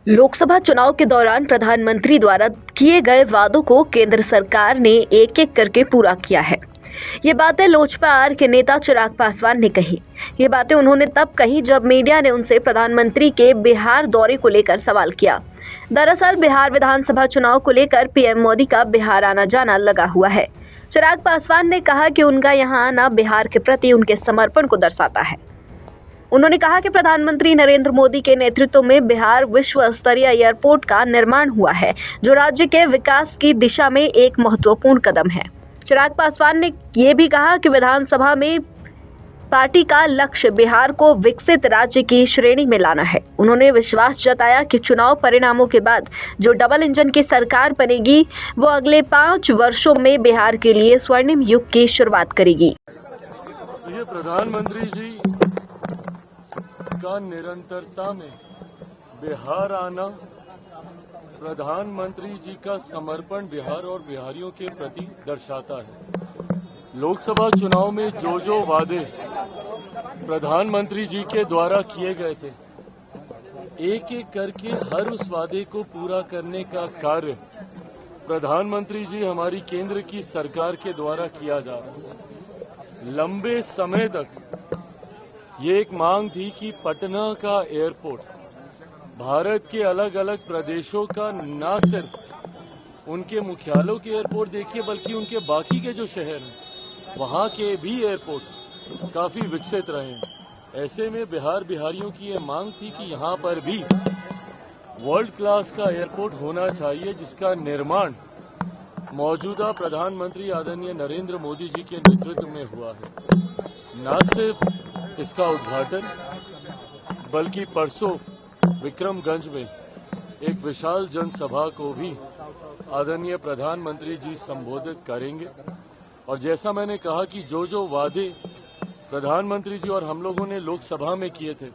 लोकसभा चुनाव के दौरान प्रधानमंत्री द्वारा किए गए वादों को केंद्र सरकार ने एक एक करके पूरा किया है। ये बातें लोजपा आर के नेता चिराग पासवान ने कही। ये बातें उन्होंने तब कही जब मीडिया ने उनसे प्रधानमंत्री के बिहार दौरे को लेकर सवाल किया। दरअसल बिहार विधानसभा चुनाव को लेकर पीएम मोदी का बिहार आना जाना लगा हुआ है। चिराग पासवान ने कहा कि उनका यहाँ आना बिहार के प्रति उनके समर्पण को दर्शाता है। उन्होंने कहा कि प्रधानमंत्री नरेंद्र मोदी के नेतृत्व में बिहार विश्व स्तरीय एयरपोर्ट का निर्माण हुआ है, जो राज्य के विकास की दिशा में एक महत्वपूर्ण कदम है। चिराग पासवान ने ये भी कहा कि विधानसभा में पार्टी का लक्ष्य बिहार को विकसित राज्य की श्रेणी में लाना है। उन्होंने विश्वास जताया कि चुनाव परिणामों के बाद जो डबल इंजन की सरकार बनेगी, वो अगले 5 वर्षों में बिहार के लिए स्वर्णिम युग की शुरुआत करेगी। ये प्रधानमंत्री जी का निरंतरता में बिहार आना प्रधानमंत्री जी का समर्पण बिहार और बिहारियों के प्रति दर्शाता है। लोकसभा चुनाव में जो वादे प्रधानमंत्री जी के द्वारा किए गए थे, एक एक करके हर उस वादे को पूरा करने का कार्य प्रधानमंत्री जी हमारी केंद्र की सरकार के द्वारा किया जा रहा है। लंबे समय तक ये एक मांग थी कि पटना का एयरपोर्ट भारत के अलग अलग प्रदेशों का न सिर्फ उनके मुख्यालयों के एयरपोर्ट देखिए, बल्कि उनके बाकी के जो शहर हैं वहाँ के भी एयरपोर्ट काफी विकसित रहे हैं। ऐसे में बिहारियों की ये मांग थी कि यहाँ पर भी वर्ल्ड क्लास का एयरपोर्ट होना चाहिए, जिसका निर्माण मौजूदा प्रधानमंत्री आदरणीय नरेंद्र मोदी जी के नेतृत्व में हुआ है। न सिर्फ इसका उद्घाटन, बल्कि परसों विक्रमगंज में एक विशाल जनसभा को भी आदरणीय प्रधानमंत्री जी संबोधित करेंगे। और जैसा मैंने कहा कि जो वादे प्रधानमंत्री जी और हम लोगों ने लोकसभा में किए थे,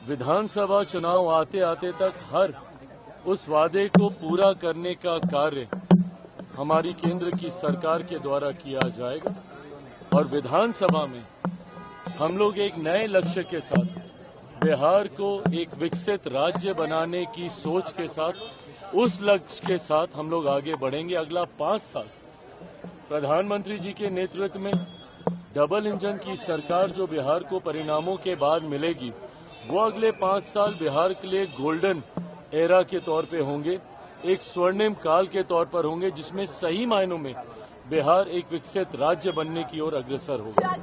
विधानसभा चुनाव आते आते तक हर उस वादे को पूरा करने का कार्य हमारी केंद्र की सरकार के द्वारा किया जाएगा। और विधानसभा में हम लोग एक नए लक्ष्य के साथ बिहार को एक विकसित राज्य बनाने की सोच के साथ, उस लक्ष्य के साथ हम लोग आगे बढ़ेंगे। अगला 5 साल प्रधानमंत्री जी के नेतृत्व में डबल इंजन की सरकार जो बिहार को परिणामों के बाद मिलेगी, वो अगले 5 साल बिहार के लिए गोल्डन एरा के तौर पे होंगे, एक स्वर्णिम काल के तौर पर होंगे, जिसमें सही मायनों में बिहार एक विकसित राज्य बनने की ओर अग्रसर होगा।